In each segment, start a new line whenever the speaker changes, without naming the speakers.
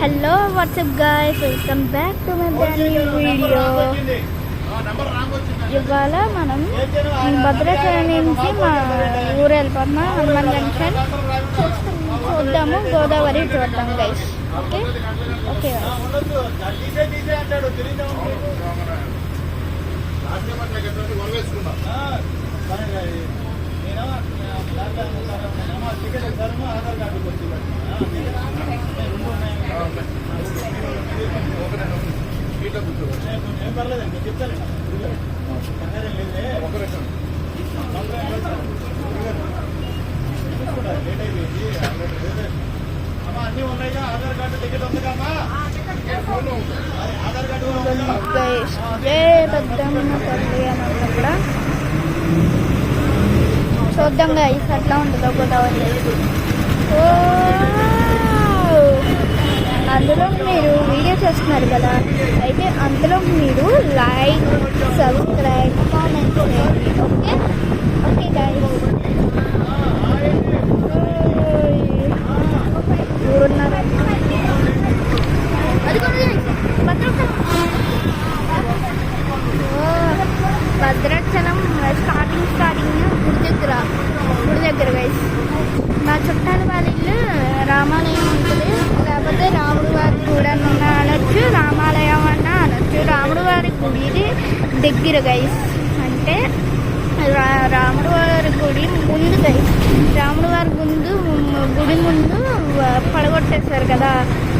Hello WhatsApp guys, welcome back to my brand new video. ఇవాళ మనం భద్రాచలం నుంచి మా ఊరు వెళ్ళిపోతున్నాం. హనుమాన్ జంక్షన్ చూద్దాము, గోదావరి చూద్దాం గైస్. ఓకే ఓకే
పర్లేదండి, చెప్తాను. అమ్మా అన్నీ ఉన్నాయిగా, ఆధార్ కార్డు టికెట్ ఉందిగా అమ్మా, ఆధార్ కార్డు
కూడా చూద్దాం గైస్ ఎట్లా ఉంటుందో గోదావరి. అందులో మీరు వీడియో చేస్తున్నారు కదా, అయితే అందులో మీరు లైక్, సబ్స్క్రైబ్, కామెంట్ చేయండి. Okay okay guys. Bhadrachalam starting గుడి దగ్గర గైస్. మా చుట్టాల వాళ్ళ ఇల్లు రామాలయం ఉంటుంది, లేకపోతే రాముడు వారి గుడి అన్నా అనొచ్చు, రామాలయం అన్నా అనొచ్చు. రాముడు వారి గుడి దగ్గర గైస్, అంటే రాముడు వారి గుడి ముందు గైస్. రాముడు వారి గుడి ముందు పడగొట్టేశారు కదా,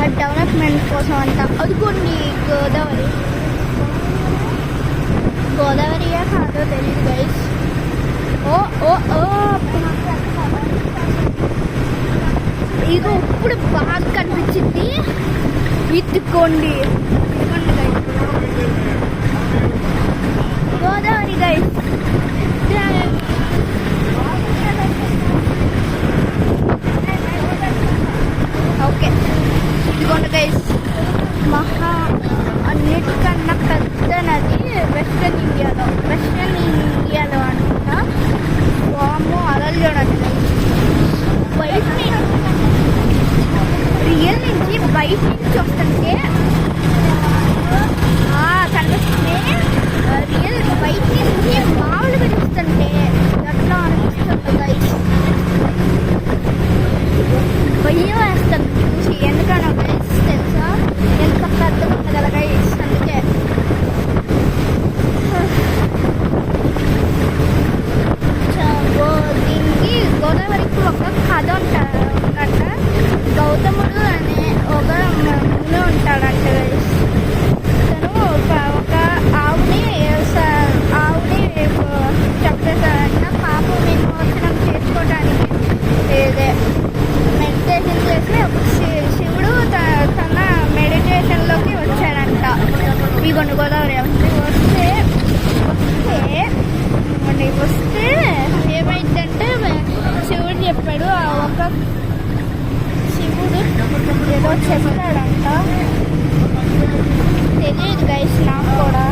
ఆ డెవలప్మెంట్ కోసం అంతా. అదిగోండి గోదావరియా కాదో తెలియదు గైస్. ఓ ఓ ఓ ఇది ఇప్పుడు బాగా కనిపించింది. ఇదిగోండి గైస్, గోదావరి గైస్. ఓకే ఇదిగోండి గైస్, అన్నిటికన్నా పెద్ద నది వెస్ట్రన్ ఇండియాలో అంట. వామ్మో, అలలు చూడండి. రియల్ నుంచి బయట నుంచి వస్తుంటే కనిపిస్తుంది. రియల్ బయట నుంచి మామూలు కనిపిస్తుంటే అట్లా అనిపిస్తుంది గైస్. భయం వేస్తుంది చూసి. ఎందుకన్నా గైస్ తెలుసా, ఎంత పెద్దగా ఉంది కదా గైస్, అందుకే. దీనికి గోదావరికి ఒక కథ ఉందంట. గౌతముడు అనే ఒక ముని ఉంటాడంట గైస్. తను ఒక ఆవుని చెప్పేశాడంట పాపం విమోచనం చేసుకోవడానికి. మెడిటేషన్ చేసి శివుడు తన మెడిటేషన్లోకి వచ్చాడంట. ఇగోండి గోదావరి వస్తే ఏమైందంటే శివుడు చెప్పాడు, శివుడు ఏదో చెప్పాడంట, తెలియదు గైస్ నాకు కూడా.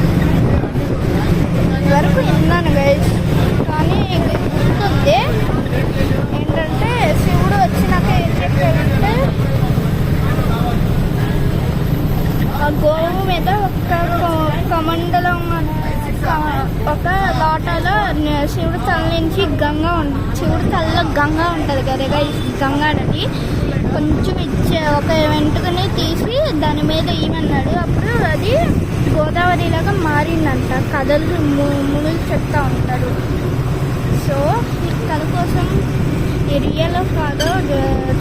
వరకు విన్నాను గైస్, కానీ గుర్తుంది ఏంటంటే శివుడు వచ్చినాక ఏం చెప్పాడంటే, ఆ గోవు మీద కమండలం ఒక లోటలో శివుడు తల నుంచి శివుడు తలలో గంగా ఉంటుంది కదా గైస్. గంగా నది కొంచెం ఒక వెంట్రుకని తీసి దాని మీద ఏమన్నాడు, అప్పుడు అది గోదావరిలాగా మారిందంట. కథలు మునులు చెప్తా ఉంటారు. సో ఈ కథ కోసం రియల్ కాదో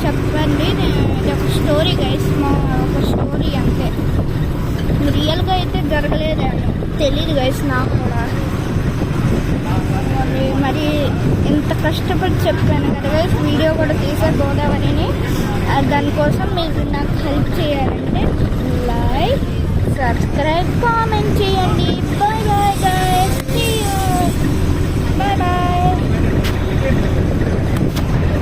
చెప్పండి. ఇది ఒక స్టోరీ గైస్, ఒక స్టోరీ అంతే. రియల్గా అయితే జరగలేదు, తెలీదు గైస్ నాకు కూడా. మరి ఇంత కష్టపడి చెప్పాను కదా గైస్, వీడియో కూడా తీసే గోదావరిని. దానికోసం మీరు నాకు హెల్ప్ చేయాలంటే లైక్, సబ్స్క్రైబ్, కామెంట్.